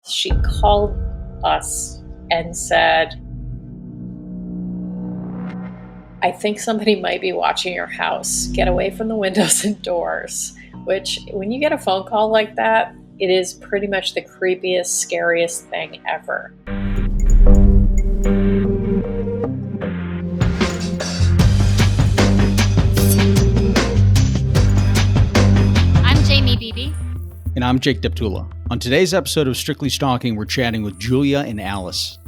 She called us and said, I think somebody might be watching your house. Get away from the windows and doors. Which, when you get a phone call like that, it is pretty much the creepiest, scariest thing ever. I'm Jamie Beebe. And I'm Jake Deptula. On today's episode of Strictly Stalking, we're chatting with Julia and Alice.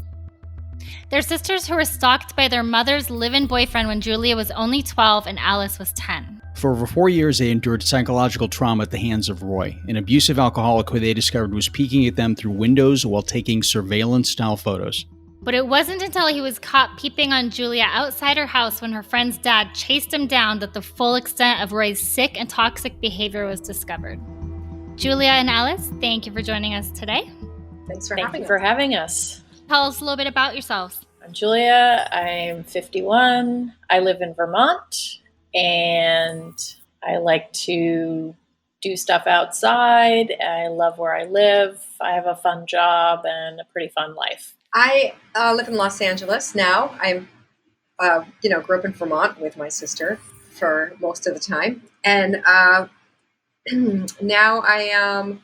They're sisters who were stalked by their mother's live-in boyfriend when Julia was only 12 and Alice was 10. For over 4 years, they endured psychological trauma at the hands of Roy, an abusive alcoholic who they discovered was peeking at them through windows while taking surveillance-style photos. But it wasn't until he was caught peeping on Julia outside her house when her friend's dad chased him down that the full extent of Roy's sick and toxic behavior was discovered. Julia and Alice, thank you for joining us today. Thanks for having us. Tell us a little bit about yourselves. I'm Julia. I'm 51. I live in Vermont, and I like to do stuff outside. I love where I live. I have a fun job and a pretty fun life. I live in Los Angeles now. I'm, grew up in Vermont with my sister for most of the time, and now I am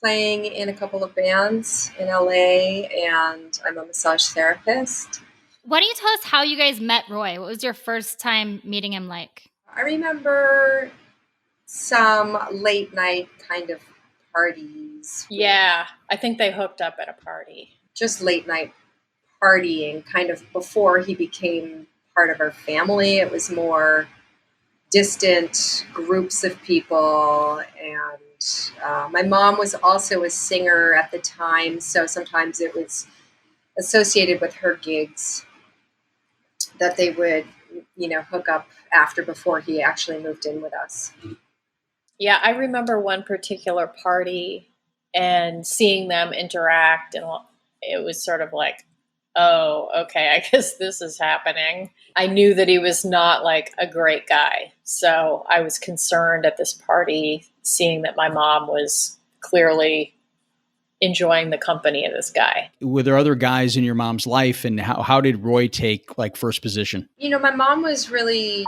playing in a couple of bands in LA, and I'm a massage therapist. Why don't you tell us how you guys met Roy? What was your first time meeting him like? I remember some late night kind of parties. Yeah, I think they hooked up at a party. Just late night partying, kind of before he became part of our family. It was more distant groups of people, and my mom was also a singer at the time, so sometimes it was associated with her gigs that they would, hook up before he actually moved in with us. Yeah, I remember one particular party and seeing them interact, and it was sort of like, oh, okay, I guess this is happening. I knew that he was not like a great guy. So I was concerned at this party, seeing that my mom was clearly enjoying the company of this guy. Were there other guys in your mom's life, and how did Roy take first position? My mom was really,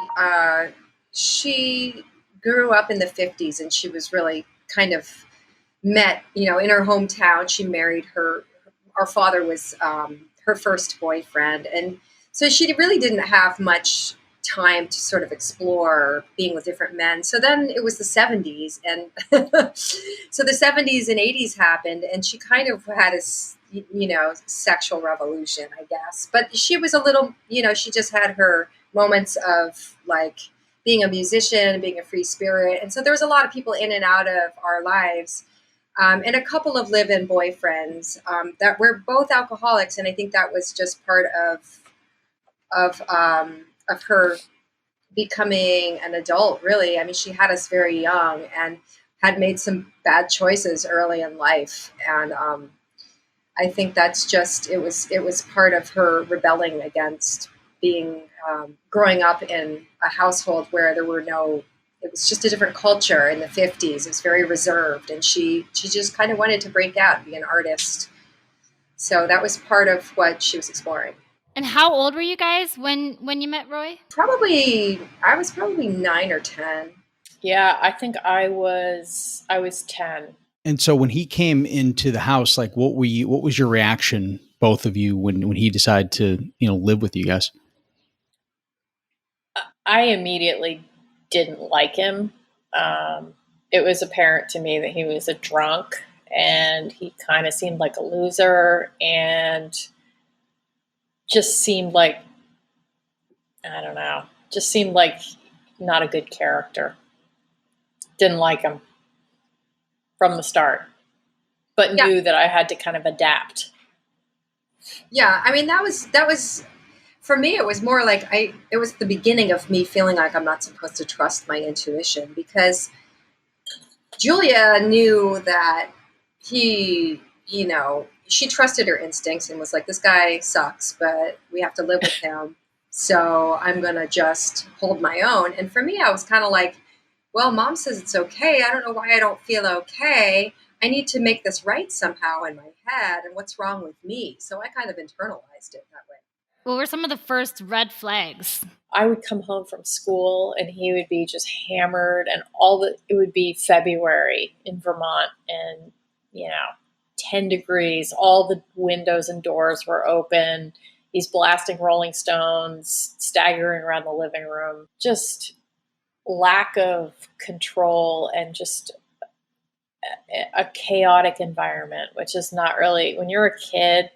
she grew up in the 50s, and she was really kind of met, in her hometown. She married our father was her first boyfriend. And so she really didn't have much time to sort of explore being with different men. So then it was the 70s. And so the 70s and 80s happened, and she kind of had a, sexual revolution, I guess. But she was a little, she just had her moments of like being a musician, being a free spirit. And so there was a lot of people in and out of our lives. And a couple of live-in boyfriends that were both alcoholics, and I think that was just part of her becoming an adult. Really, I mean, she had us very young and had made some bad choices early in life, and I think that's just it was part of her rebelling against being growing up in a household where there were no. It was just a different culture in the 50s. It was very reserved, and she just kind of wanted to break out and be an artist. So that was part of what she was exploring. And how old were you guys when you met Roy? I was probably 9 or 10. Yeah, I think I was 10. And so when he came into the house, what was your reaction, both of you, when he decided to, live with you guys? I immediately didn't like him. It was apparent to me that he was a drunk, and he kind of seemed like a loser, and just seemed like, I don't know, just seemed like not a good character. Didn't like him from the start, but knew that I had to kind of adapt. Yeah, I mean, that was for me, it was more like it was the beginning of me feeling like I'm not supposed to trust my intuition, because Julia knew that she trusted her instincts and was like, this guy sucks, but we have to live with him. So I'm going to just hold my own. And for me, I was kind of like, well, mom says it's okay. I don't know why I don't feel okay. I need to make this right somehow in my head. And what's wrong with me? So I kind of internalized it that way. What were some of the first red flags? I would come home from school and he would be just hammered, and it would be February in Vermont, and 10 degrees, all the windows and doors were open. He's blasting Rolling Stones, staggering around the living room. Just lack of control and just a chaotic environment, which is not really, when you're a kid,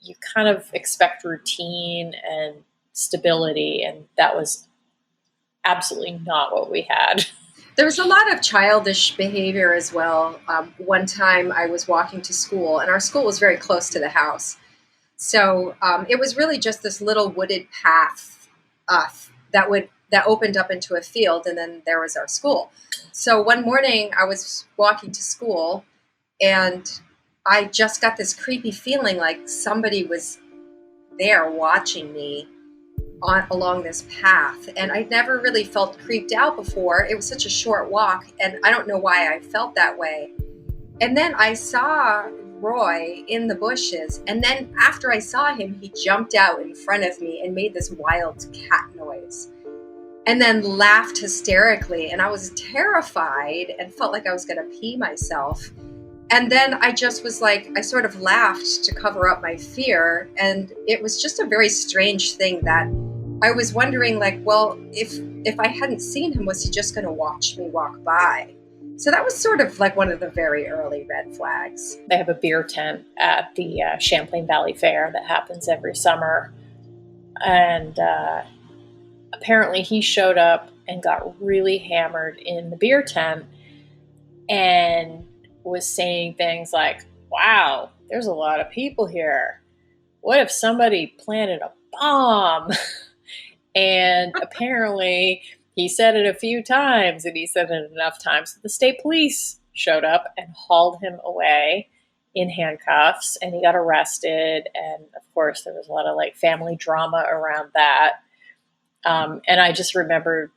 you kind of expect routine and stability, and that was absolutely not what we had. There was a lot of childish behavior as well. One time I was walking to school, and our school was very close to the house. So it was really just this little wooded path that opened up into a field, and then there was our school. So one morning I was walking to school, and I just got this creepy feeling like somebody was there watching me along this path. And I'd never really felt creeped out before. It was such a short walk, and I don't know why I felt that way. And then I saw Roy in the bushes, and then after I saw him, he jumped out in front of me and made this wild cat noise and then laughed hysterically. And I was terrified and felt like I was going to pee myself. And then I just was like, I sort of laughed to cover up my fear. And it was just a very strange thing that I was wondering, like, well, if I hadn't seen him, was he just going to watch me walk by? So that was sort of like one of the very early red flags. They have a beer tent at the Champlain Valley Fair that happens every summer. And apparently he showed up and got really hammered in the beer tent and was saying things like, wow, there's a lot of people here. What if somebody planted a bomb? And apparently he said it a few times, and he said it enough times that the state police showed up and hauled him away in handcuffs, and he got arrested. And of course there was a lot of like family drama around that. And I just remember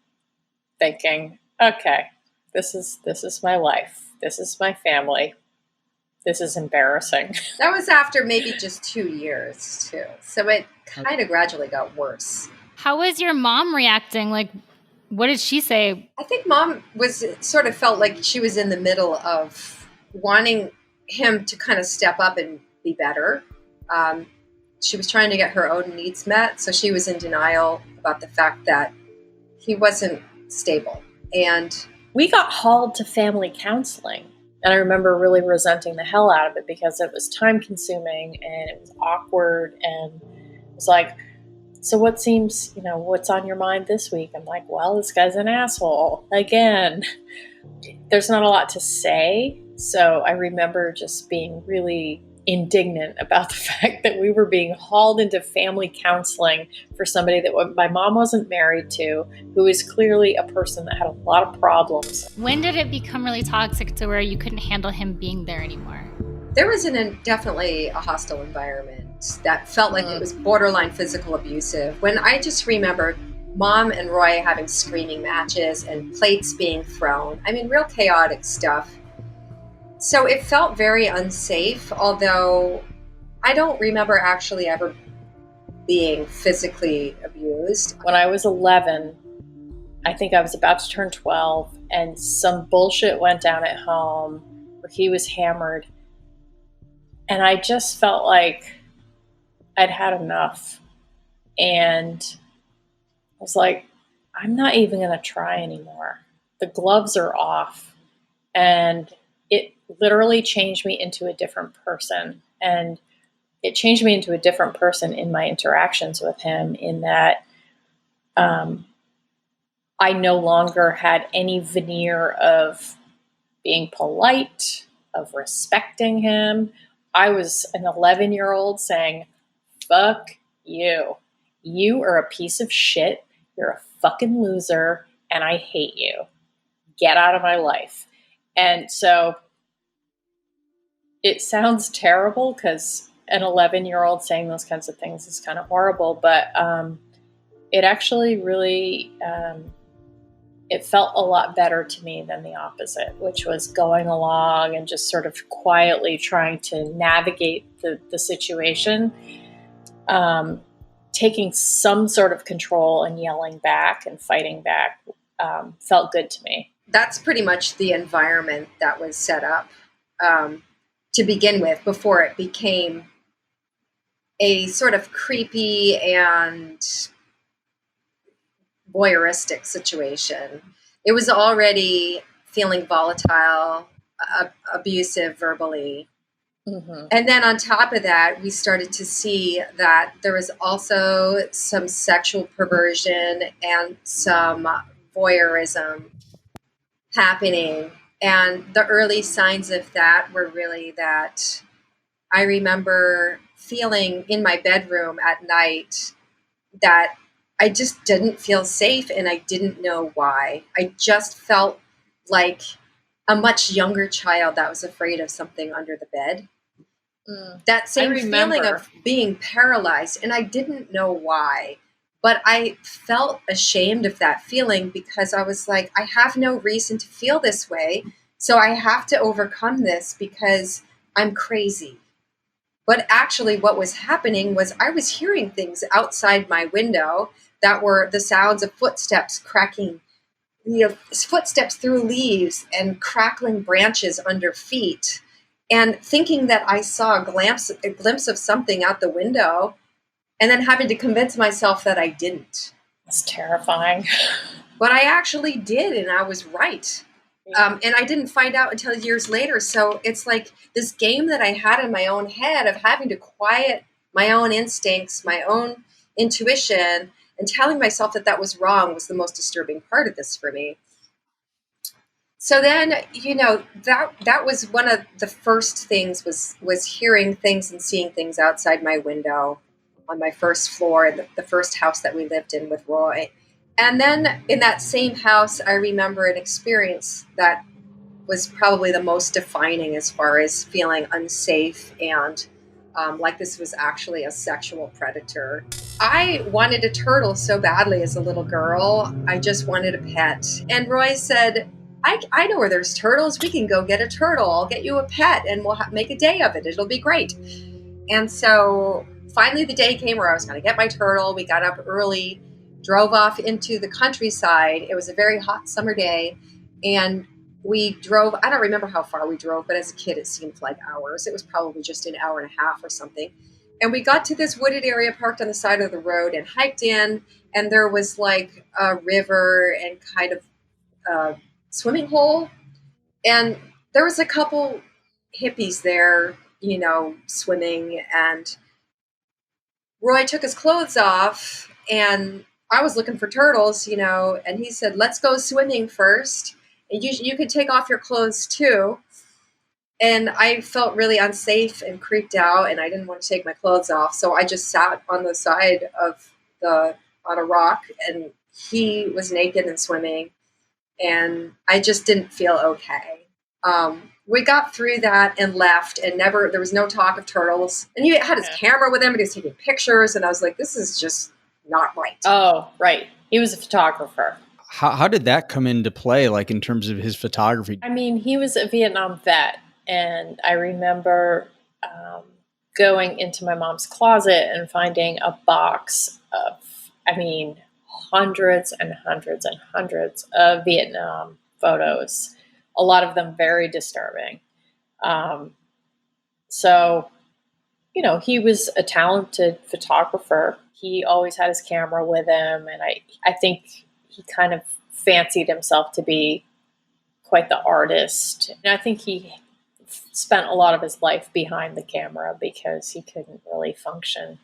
thinking, okay, this is my life. This is my family. This is embarrassing. That was after maybe just 2 years too. So it kind of gradually got worse. How was your mom reacting? Like, what did she say? I think mom felt like she was in the middle of wanting him to kind of step up and be better. She was trying to get her own needs met. So she was in denial about the fact that he wasn't stable. And we got hauled to family counseling. And I remember really resenting the hell out of it because it was time consuming and it was awkward. And it was like, so what's on your mind this week? I'm like, well, this guy's an asshole again. There's not a lot to say. So I remember just being really indignant about the fact that we were being hauled into family counseling for somebody that my mom wasn't married to, who is clearly a person that had a lot of problems. When did it become really toxic to where you couldn't handle him being there anymore? There was definitely a hostile environment that felt like it was borderline physical abusive. When I just remember Mom and Roy having screaming matches and plates being thrown. I mean, real chaotic stuff. So it felt very unsafe, although I don't remember actually ever being physically abused. When I was 11, I think I was about to turn 12, and some bullshit went down at home where he was hammered. And I just felt like I'd had enough. And I was like, I'm not even going to try anymore. The gloves are off. And it literally changed me into a different person. And it changed me into a different person in my interactions with him, in that I no longer had any veneer of being polite, of respecting him. I was an 11-year-old saying, fuck you. You are a piece of shit. You're a fucking loser, and I hate you. Get out of my life. And so it sounds terrible because an 11-year-old saying those kinds of things is kind of horrible, but it actually really it felt a lot better to me than the opposite, which was going along and just sort of quietly trying to navigate the situation. Taking some sort of control and yelling back and fighting back felt good to me. That's pretty much the environment that was set up to begin with before it became a sort of creepy and voyeuristic situation. It was already feeling volatile, abusive verbally. Mm-hmm. And then on top of that, we started to see that there was also some sexual perversion and some voyeurism happening. And the early signs of that were really that I remember feeling in my bedroom at night that I just didn't feel safe and I didn't know why. I just felt like a much younger child that was afraid of something under the bed. That same feeling of being paralyzed, and I didn't know why, but I felt ashamed of that feeling because I was like, I have no reason to feel this way, so I have to overcome this because I'm crazy. But actually what was happening was I was hearing things outside my window that were the sounds of footsteps cracking, footsteps through leaves and crackling branches under feet, and thinking that I saw a glimpse of something out the window, and then having to convince myself that I didn't. That's terrifying. But I actually did, and I was right. And I didn't find out until years later. So it's like this game that I had in my own head of having to quiet my own instincts, my own intuition, and telling myself that that was wrong was the most disturbing part of this for me. So then, that was one of the first things was hearing things and seeing things outside my window on my first floor in the first house that we lived in with Roy. And then in that same house, I remember an experience that was probably the most defining as far as feeling unsafe and like this was actually a sexual predator. I wanted a turtle so badly as a little girl. I just wanted a pet. And Roy said, I know where there's turtles. We can go get a turtle. I'll get you a pet and we'll make a day of it. It'll be great. And so finally the day came where I was going to get my turtle. We got up early, drove off into the countryside. It was a very hot summer day. And we drove, I don't remember how far we drove, but as a kid, it seemed like hours. It was probably just an hour and a half or something. And we got to this wooded area, parked on the side of the road and hiked in. And there was like a river and kind of a swimming hole. And there was a couple hippies there, swimming. And Roy took his clothes off and I was looking for turtles, and he said, let's go swimming first. And you could take off your clothes too. And I felt really unsafe and creeped out, and I didn't want to take my clothes off. So I just sat on the side on a rock, and he was naked and swimming, and I just didn't feel okay. We got through that and left, and there was no talk of turtles. And he had his camera with him, and he was taking pictures, and I was like, this is just not right. Oh, right. He was a photographer. How did that come into play, like in terms of his photography? I mean, he was a Vietnam vet, and I remember going into my mom's closet and finding a box of, hundreds and hundreds and hundreds of Vietnam photos, a lot of them very disturbing. So, he was a talented photographer. He always had his camera with him, and I think he kind of fancied himself to be quite the artist. And I think he spent a lot of his life behind the camera because he couldn't really function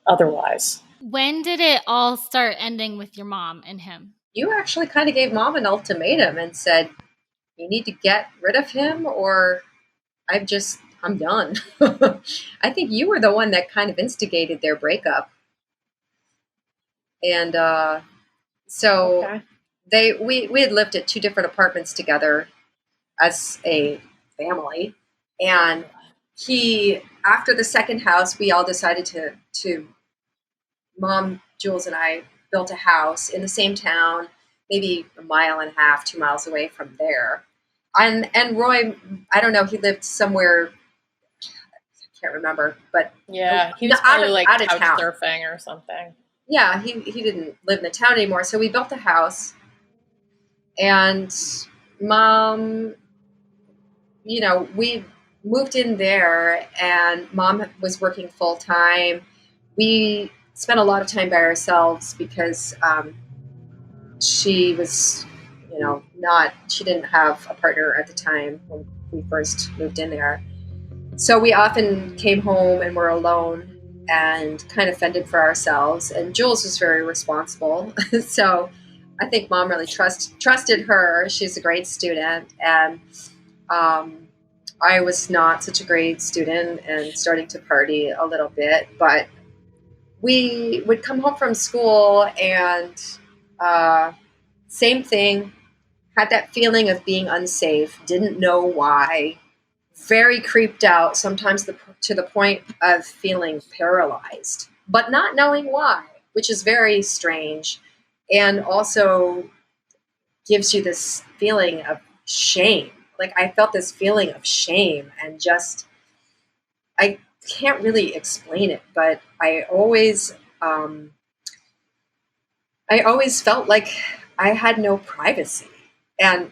otherwise. When did it all start ending with your mom and him? You actually kind of gave Mom an ultimatum and said, you need to get rid of him or I'm done. I think you were the one that kind of instigated their breakup. And so we had lived at two different apartments together as a family. And after the second house, we all decided to Mom, Jules, and I built a house in the same town maybe a mile and a half, 2 miles away from there. And Roy, I don't know, he lived somewhere, I can't remember, but Yeah, he was probably like out of couch town. surfing or something. Yeah, he didn't live in the town anymore. So we built a house, and Mom, we moved in there, and Mom was working full time. We spent a lot of time by ourselves because she was, she didn't have a partner at the time when we first moved in there. So we often came home and were alone and kind of fended for ourselves. And Jules was very responsible. So I think Mom really trusted her. She's a great student. And I was not such a great student and starting to party a little bit. But we would come home from school and same thing, had that feeling of being unsafe, didn't know why, very creeped out, sometimes to the point of feeling paralyzed, but not knowing why, which is very strange. And also gives you this feeling of shame. Like I felt this feeling of shame and just, I can't really explain it, but I always felt like I had no privacy. And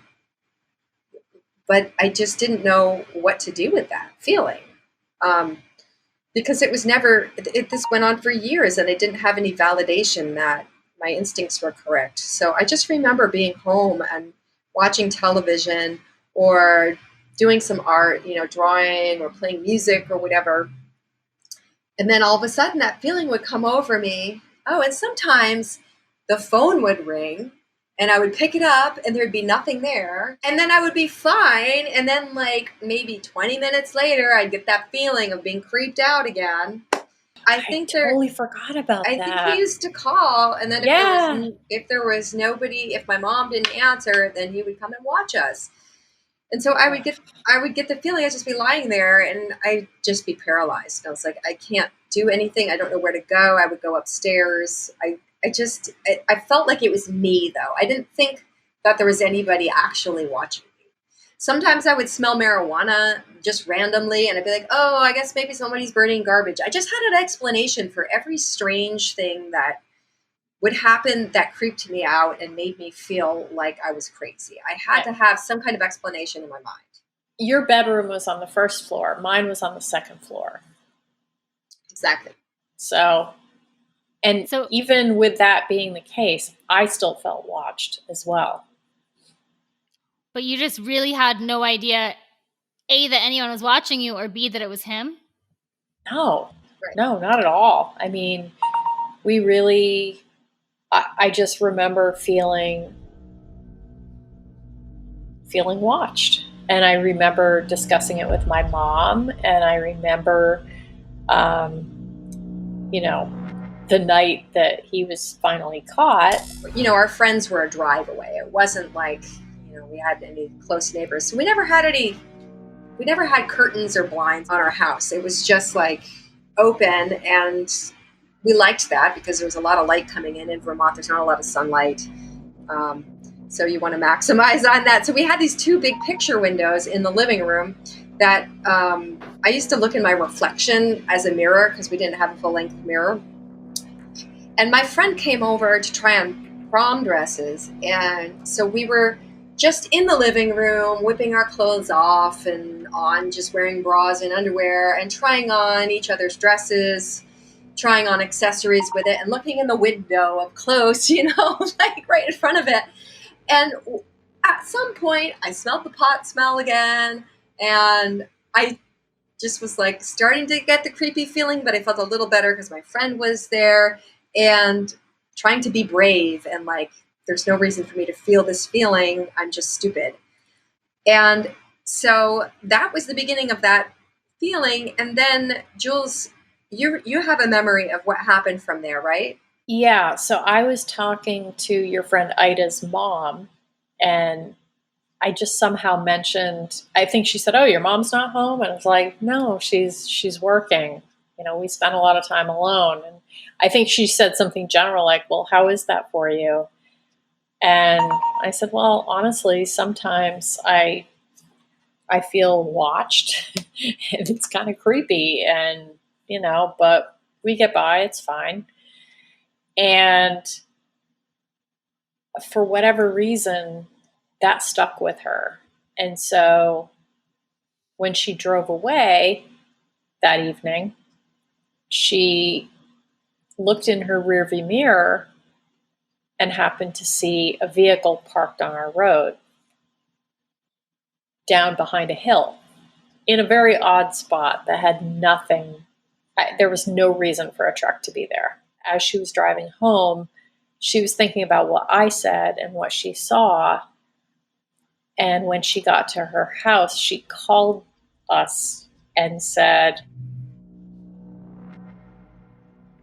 but I just didn't know what to do with that feeling. Because it was never, this went on for years and I didn't have any validation that my instincts were correct. So I just remember being home and watching television or doing some art, drawing or playing music or whatever. And then all of a sudden that feeling would come over me. Oh, and sometimes the phone would ring and I would pick it up and there'd be nothing there. And then I would be fine. And then like maybe 20 minutes later, I'd get that feeling of being creeped out again. I totally forgot about that. I think he used to call, and then if there was nobody, if my mom didn't answer, then he would come and watch us. And so I would get the feeling I'd just be lying there and I'd just be paralyzed. And I was like, I can't do anything. I don't know where to go. I would go upstairs. I felt like it was me though. I didn't think that there was anybody actually watching me. Sometimes I would smell marijuana just randomly and I'd be like, oh, I guess maybe somebody's burning garbage. I just had an explanation for every strange thing that would happen that creeped me out and made me feel like I was crazy. I had to have some kind of explanation in my mind. Your bedroom was on the first floor. Mine was on the second floor. Exactly. So even with that being the case, I still felt watched as well. But you just really had no idea, A, that anyone was watching you, or B, that it was him? No, no, not at all. I mean, I just remember feeling watched. And I remember discussing it with my mom. And I remember, the night that he was finally caught. Our friends were a drive away. It wasn't like, we had any close neighbors. So we never had curtains or blinds on our house. It was just like open, and we liked that because there was a lot of light coming in Vermont. There's not a lot of sunlight. So you want to maximize on that. So we had these two big picture windows in the living room that I used to look in my reflection as a mirror because we didn't have a full-length mirror. And my friend came over to try on prom dresses. And so we were just in the living room, whipping our clothes off and on, just wearing bras and underwear and trying on each other's dresses, trying on accessories with it and looking in the window up close, like right in front of it. And at some point I smelled the pot smell again. And I just was like starting to get the creepy feeling, but I felt a little better because my friend was there and trying to be brave and like, there's no reason for me to feel this feeling. I'm just stupid. And so that was the beginning of that feeling. And then Jules, you have a memory of what happened from there, right? Yeah. So I was talking to your friend Ida's mom, and I just somehow mentioned, I think she said, oh, your mom's not home? And I was like, no, she's working. We spent a lot of time alone. And I think she said something general like, well, how is that for you? And I said, well, honestly, sometimes I feel watched and it's kind of creepy and, but we get by, it's fine. And for whatever reason, that stuck with her. And so when she drove away that evening, she looked in her rearview mirror and happened to see a vehicle parked on our road down behind a hill in a very odd spot that had nothing. There was no reason for a truck to be there. As she was driving home, she was thinking about what I said and what she saw. And when she got to her house, she called us and said,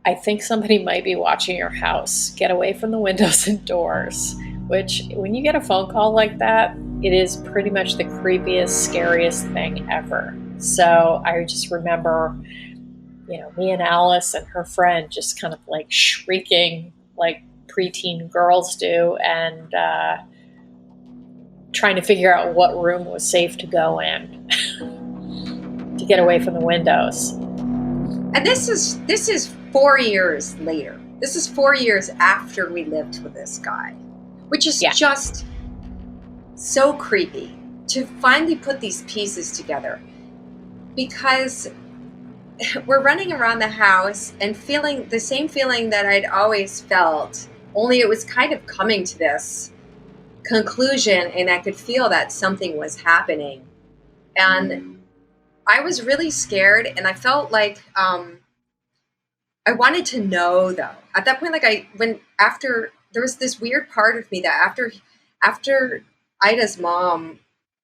I think somebody might be watching your house. Get away from the windows and doors. Which, when you get a phone call like that, it is pretty much the creepiest, scariest thing ever. So I just remember, me and Alice and her friend just kind of like shrieking like preteen girls do, and trying to figure out what room was safe to go in to get away from the windows. And this is 4 years later. This is 4 years after we lived with this guy, which is just so creepy to finally put these pieces together, because we're running around the house and feeling the same feeling that I'd always felt, only it was kind of coming to this conclusion, and I could feel that something was happening. And I was really scared, and I felt like I wanted to know, though. At that point, after there was this weird part of me that after Ida's mom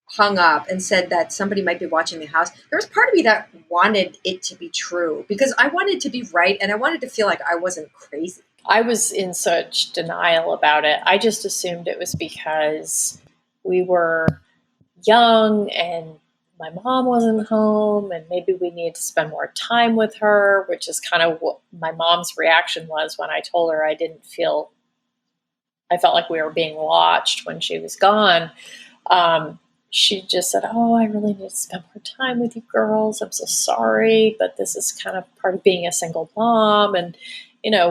hung up and said that somebody might be watching the house, there was part of me that wanted it to be true, because I wanted to be right and I wanted to feel like I wasn't crazy. I was in such denial about it. I just assumed it was because we were young and my mom wasn't home and maybe we needed to spend more time with her, which is kind of what my mom's reaction was when I told her I felt like we were being watched when she was gone. She just said, oh, I really need to spend more time with you girls. I'm so sorry, but this is kind of part of being a single mom. And,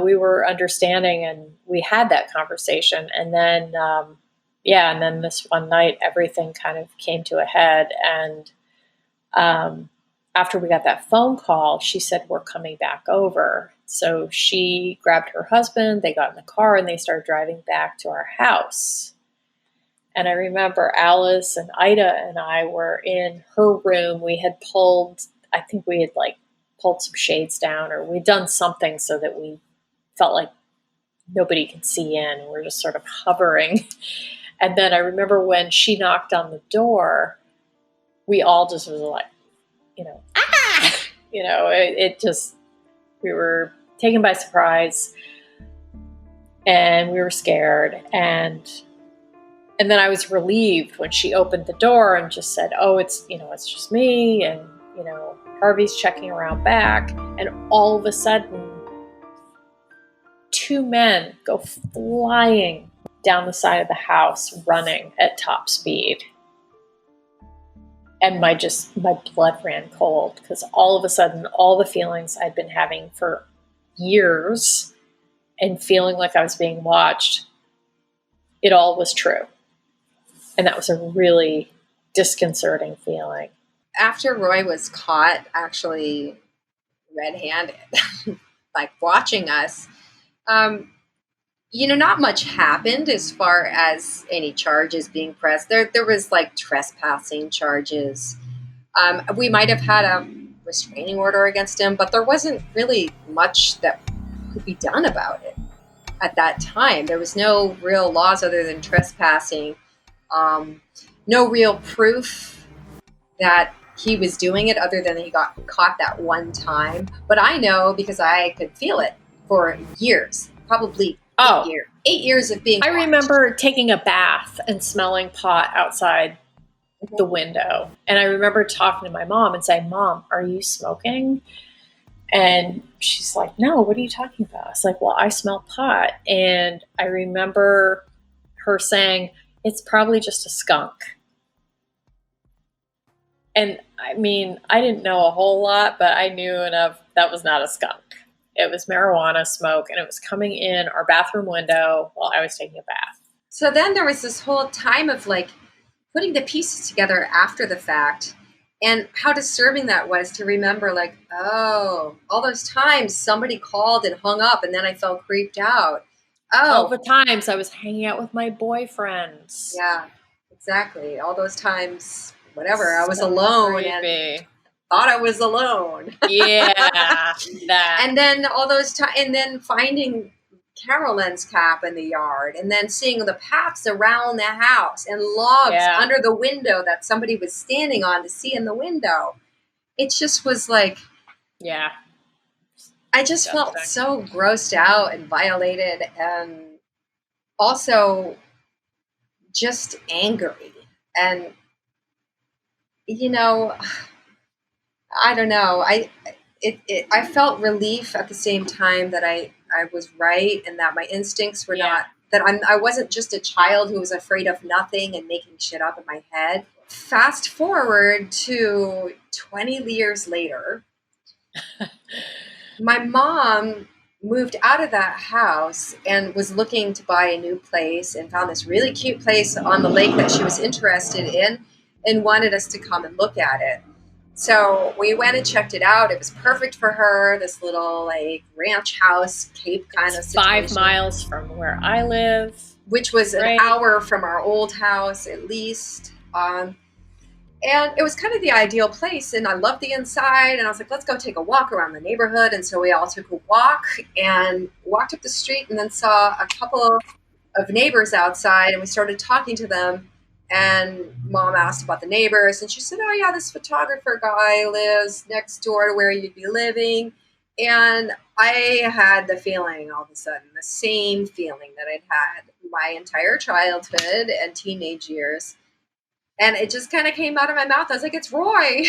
we were understanding and we had that conversation. And then, and then this one night, everything kind of came to a head. And after we got that phone call, she said, we're coming back over. So she grabbed her husband, they got in the car, and they started driving back to our house. And I remember Alice and Ida and I were in her room. We had pulled some shades down, or we'd done something so that we felt like nobody could see in. We're just sort of hovering. And then I remember when she knocked on the door, we all just was like, ah! We were taken by surprise and we were scared. And then I was relieved when she opened the door and just said, oh, it's just me. And, Harvey's checking around back. And all of a sudden, two men go flying down the side of the house, running at top speed. And my blood ran cold, because all of a sudden, all the feelings I'd been having for years and feeling like I was being watched, it all was true. And that was a really disconcerting feeling. After Roy was caught, actually red-handed, like watching us, not much happened as far as any charges being pressed. There was like trespassing charges. We might have had a restraining order against him, but there wasn't really much that could be done about it at that time. There was no real laws other than trespassing. No real proof that he was doing it other than he got caught that one time. But I know, because I could feel it for years, probably 8 years of being watched. I remember taking a bath and smelling pot outside the window. And I remember talking to my mom and saying, Mom, are you smoking? And she's like, no, what are you talking about? I was like, well, I smell pot. And I remember her saying, "It's probably just a skunk." And I mean, I didn't know a whole lot, but I knew enough that was not a skunk. It was marijuana smoke, and it was coming in our bathroom window while I was taking a bath. So then there was this whole time of like putting the pieces together after the fact, and how disturbing that was to remember, like, oh, all those times somebody called and hung up, and then I felt creeped out. All Oh, the times I was hanging out with my boyfriends. yeah, exactly. All those times, whatever, I was So alone and creepy. thought I was alone. Yeah, that. And then all those times, and then finding Carolyn's cap in the yard, and then seeing the paths around the house and logs Yeah. under the window that somebody was standing on to see in the window. It just was like, Yeah. I just felt so grossed out and violated, and also just angry. And, you know, I don't know. I felt relief at the same time that I was right, and that my instincts were not, that I wasn't just a child who was afraid of nothing and making shit up in my head. Fast forward to 20 years later, my mom moved out of that house and was looking to buy a new place, and found this really cute place on the lake that she was interested in and wanted us to come and look at it. So we went and checked it out. It was perfect for her, this little like ranch house, cape kind of situation. 5 miles from where I live. Which was an Right. hour from our old house at least. And it was kind of the ideal place, and I loved the inside, and I was like, let's go take a walk around the neighborhood. And so we all took a walk and walked up the street, and then saw a couple of neighbors outside, and we started talking to them. And Mom asked about the neighbors, and she said, oh yeah, this photographer guy lives next door to where you'd be living. And I had the feeling, all of a sudden, the same feeling that I'd had my entire childhood and teenage years. And it just kind of came out of my mouth. I was like, it's Roy.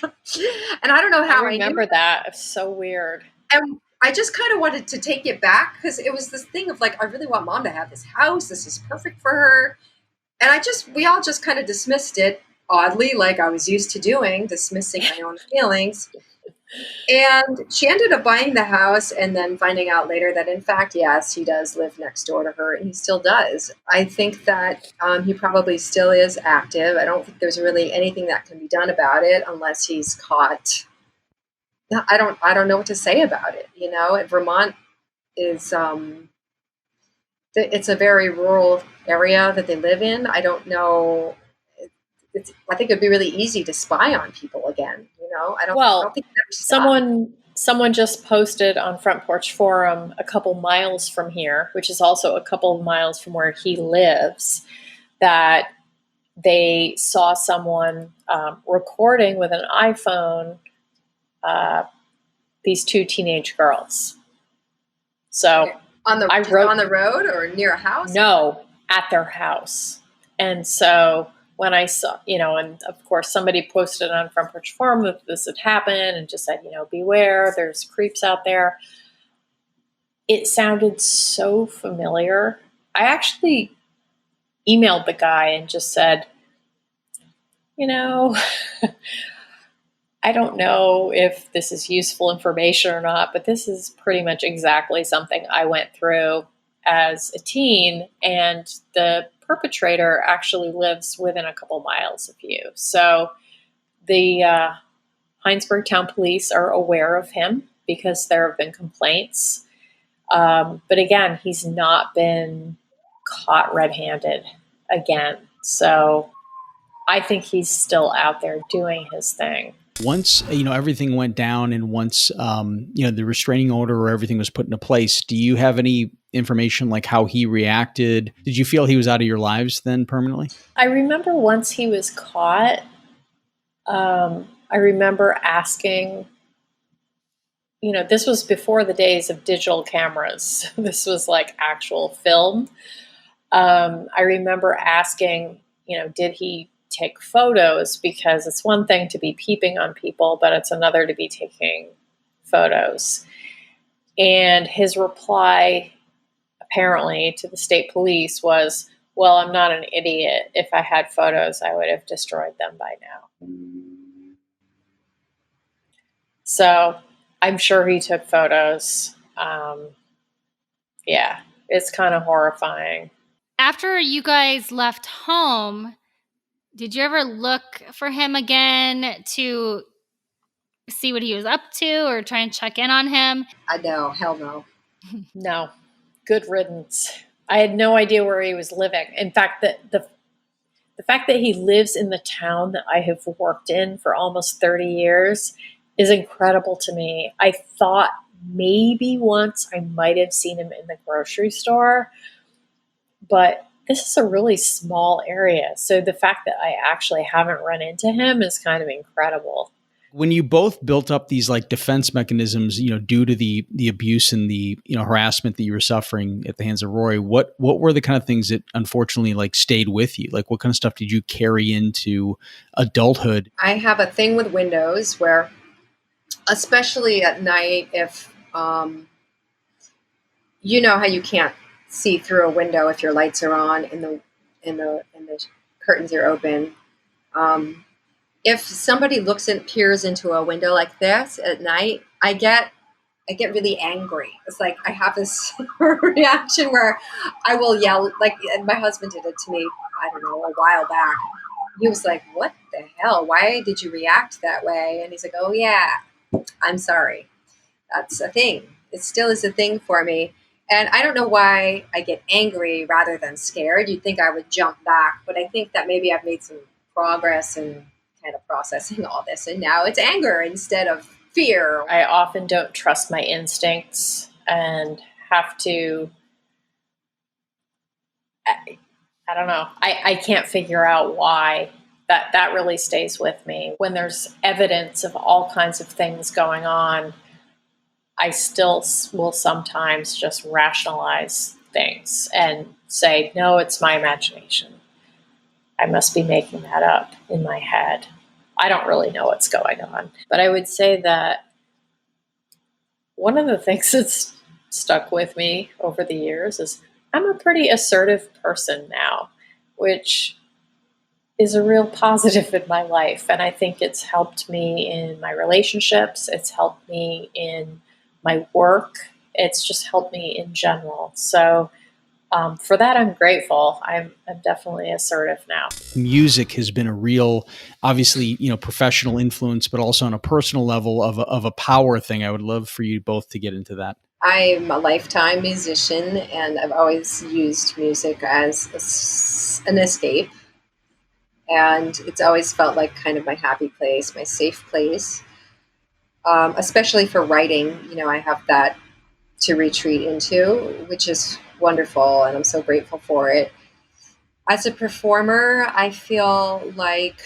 And I don't know how I remember knew that. It's so weird. And I just kind of wanted to take it back, because it was this thing of like, I really want Mom to have this house. This is perfect for her. And we all just kind of dismissed it, oddly, like I was used to doing, dismissing my own feelings. And she ended up buying the house, and then finding out later that, in fact, yes, he does live next door to her, and he still does. I think that he probably still is active. I don't think there's really anything that can be done about it unless he's caught. I don't know what to say about it. You know, Vermont is it's a very rural area that they live in. I don't know. I think it'd be really easy to spy on people again. You know, I don't think someone just posted on Front Porch Forum a couple miles from here, which is also a couple of miles from where he lives, that they saw someone recording with an iPhone these 2 teenage girls. So on the road or near a house? No, at their house. And so when I saw, and of course somebody posted on Front Porch Forum that this had happened and just said, beware, there's creeps out there. It sounded so familiar. I actually emailed the guy and just said, I don't know if this is useful information or not, but this is pretty much exactly something I went through as a teen, and the perpetrator actually lives within a couple miles of you. So the Heinsberg Town Police are aware of him because there have been complaints. But again, he's not been caught red-handed again. So I think he's still out there doing his thing. Once, everything went down, and once, the restraining order or everything was put into place, do you have any information like how he reacted? Did you feel he was out of your lives then permanently? I remember once he was caught, I remember asking, this was before the days of digital cameras. This was like actual film. I remember asking, did he take photos, because it's one thing to be peeping on people, but it's another to be taking photos. And his reply, apparently, to the state police was, Well, I'm not an idiot. If I had photos, I would have destroyed them by now. So I'm sure he took photos. Yeah, it's kind of horrifying. After you guys left home, did you ever look for him again to see what he was up to or try and check in on him? I know, hell no. No, good riddance. I had no idea where he was living. In fact, the fact that he lives in the town that I have worked in for almost 30 years is incredible to me. I thought maybe once I might have seen him in the grocery store, but this is a really small area. So the fact that I actually haven't run into him is kind of incredible. When you both built up these like defense mechanisms, due to the abuse and the harassment that you were suffering at the hands of Roy, what were the kind of things that unfortunately like stayed with you? Like what kind of stuff did you carry into adulthood? I have a thing with windows where, especially at night, if you know how you can't see through a window if your lights are on and the curtains are open. If somebody peers into a window like this at night, I get really angry. It's like I have this reaction where I will yell. Like my husband did it to me, I don't know, a while back. He was like, "What the hell? Why did you react that way?" And he's like, "Oh yeah, I'm sorry. That's a thing. It still is a thing for me." And I don't know why I get angry rather than scared. You'd think I would jump back, but I think that maybe I've made some progress in kind of processing all this. And now it's anger instead of fear. I often don't trust my instincts and have to, I don't know. I can't figure out why that really stays with me. When there's evidence of all kinds of things going on, I still will sometimes just rationalize things and say, no, it's my imagination. I must be making that up in my head. I don't really know what's going on. But I would say that one of the things that's stuck with me over the years is I'm a pretty assertive person now, which is a real positive in my life. And I think it's helped me in my relationships. It's helped me in my work. It's just helped me in general. So for that, I'm grateful. I'm definitely assertive now. Music has been a real, obviously, professional influence, but also on a personal level of a power thing. I would love for you both to get into that. I'm a lifetime musician, and I've always used music as an escape. And it's always felt like kind of my happy place, my safe place, especially for writing. I have that to retreat into, which is wonderful, and I'm so grateful for it. As a performer, I feel like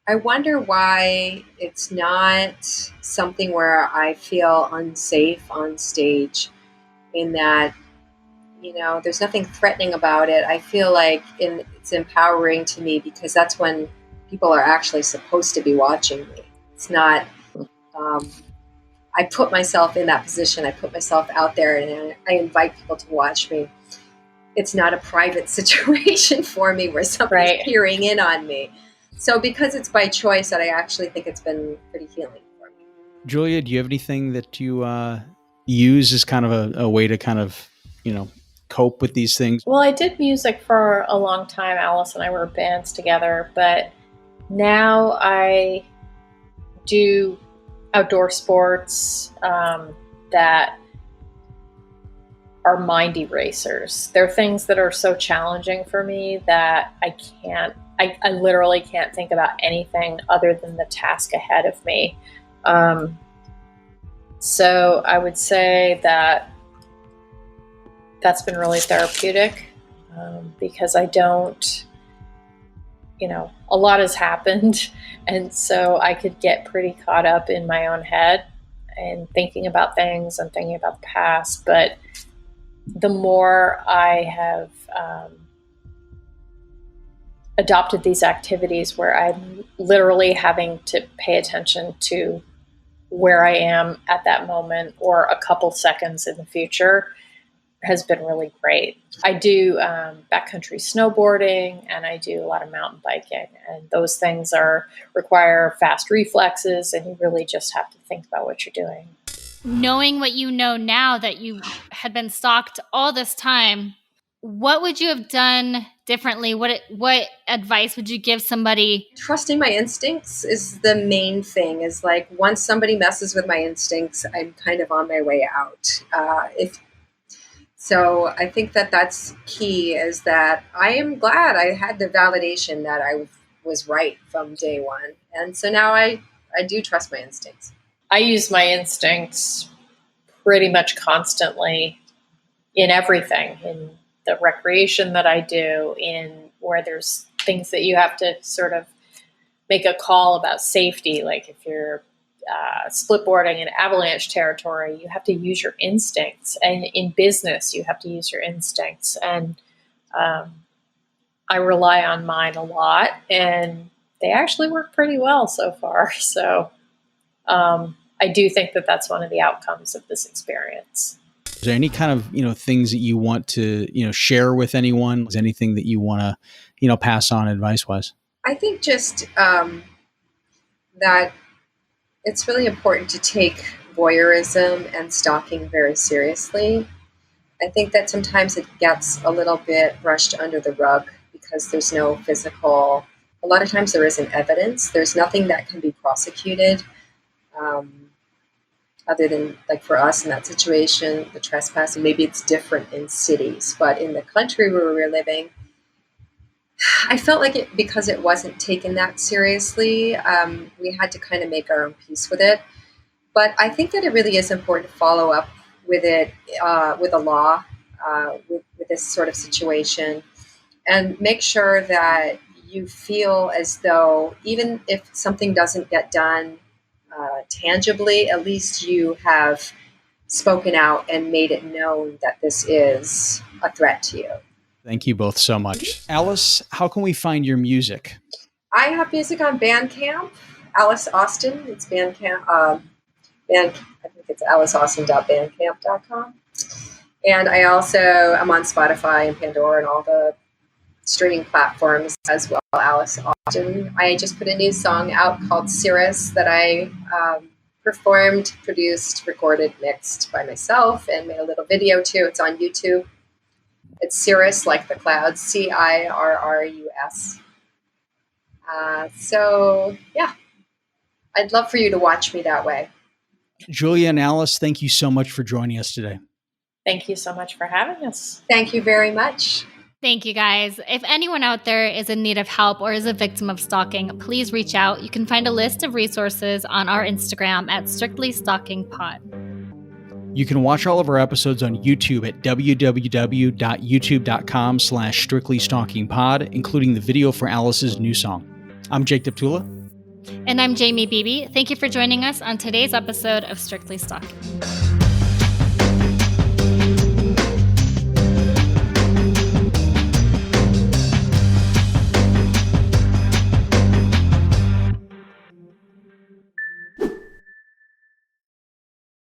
I wonder why it's not something where I feel unsafe on stage, in that, there's nothing threatening about it. I feel like it's empowering to me because that's when people are actually supposed to be watching me. It's not, I put myself in that position. I put myself out there and I invite people to watch me. It's not a private situation for me where somebody's peering in on me. So because it's by choice, that I actually think it's been pretty healing for me. Julia, do you have anything that you use as kind of a way to kind of, cope with these things? Well, I did music for a long time. Alice and I were bands together, but now I do outdoor sports that are mind erasers. They're things that are so challenging for me that I literally can't think about anything other than the task ahead of me. So I would say that's been really therapeutic because I don't, a lot has happened. And so I could get pretty caught up in my own head and thinking about things and thinking about the past. But the more I have adopted these activities where I'm literally having to pay attention to where I am at that moment or a couple seconds in the future, has been really great. I do backcountry snowboarding, and I do a lot of mountain biking, and those things require fast reflexes, and you really just have to think about what you're doing. Knowing what you know now, that you had been stalked all this time, what would you have done differently? What advice would you give somebody? Trusting my instincts is the main thing. Is like, once somebody messes with my instincts, I'm kind of on my way out. So I think that that's key, is that I am glad I had the validation that I was right from day one. And so now I do trust my instincts. I use my instincts pretty much constantly in everything, in the recreation that I do, in where there's things that you have to sort of make a call about safety. Like if you're splitboarding in avalanche territory, you have to use your instincts. And in business, you have to use your instincts. And I rely on mine a lot, and they actually work pretty well so far. So I do think that that's one of the outcomes of this experience. Is there any kind of, things that you want to, share with anyone? Is anything that you want to, pass on advice-wise? I think just that it's really important to take voyeurism and stalking very seriously. I think that sometimes it gets a little bit brushed under the rug because there's no physical, a lot of times there isn't evidence. There's nothing that can be prosecuted other than, like for us in that situation, the trespassing. Maybe it's different in cities, but in the country where we were living, I felt like it, because it wasn't taken that seriously, we had to kind of make our own peace with it. But I think that it really is important to follow up with it, with the law, with this sort of situation, and make sure that you feel as though even if something doesn't get done tangibly, at least you have spoken out and made it known that this is a threat to you. Thank you both so much. Alice, how can we find your music? I have music on Bandcamp. Alice Austin. It's Bandcamp. I think it's aliceaustin.bandcamp.com. And I also am on Spotify and Pandora and all the streaming platforms as well. Alice Austin. I just put a new song out called Cirrus that I performed, produced, recorded, mixed by myself, and made a little video too. It's on YouTube. It's Cirrus, like the clouds, Cirrus. So, yeah, I'd love for you to watch me that way. Julia and Alice, thank you so much for joining us today. Thank you so much for having us. Thank you very much. Thank you, guys. If anyone out there is in need of help or is a victim of stalking, please reach out. You can find a list of resources on our Instagram at Strictly Stalking Pod. You can watch all of our episodes on YouTube at www.youtube.com/strictlystalkingpod, including the video for Alice's new song. I'm Jake Deptula. And I'm Jamie Beebe. Thank you for joining us on today's episode of Strictly Stalking.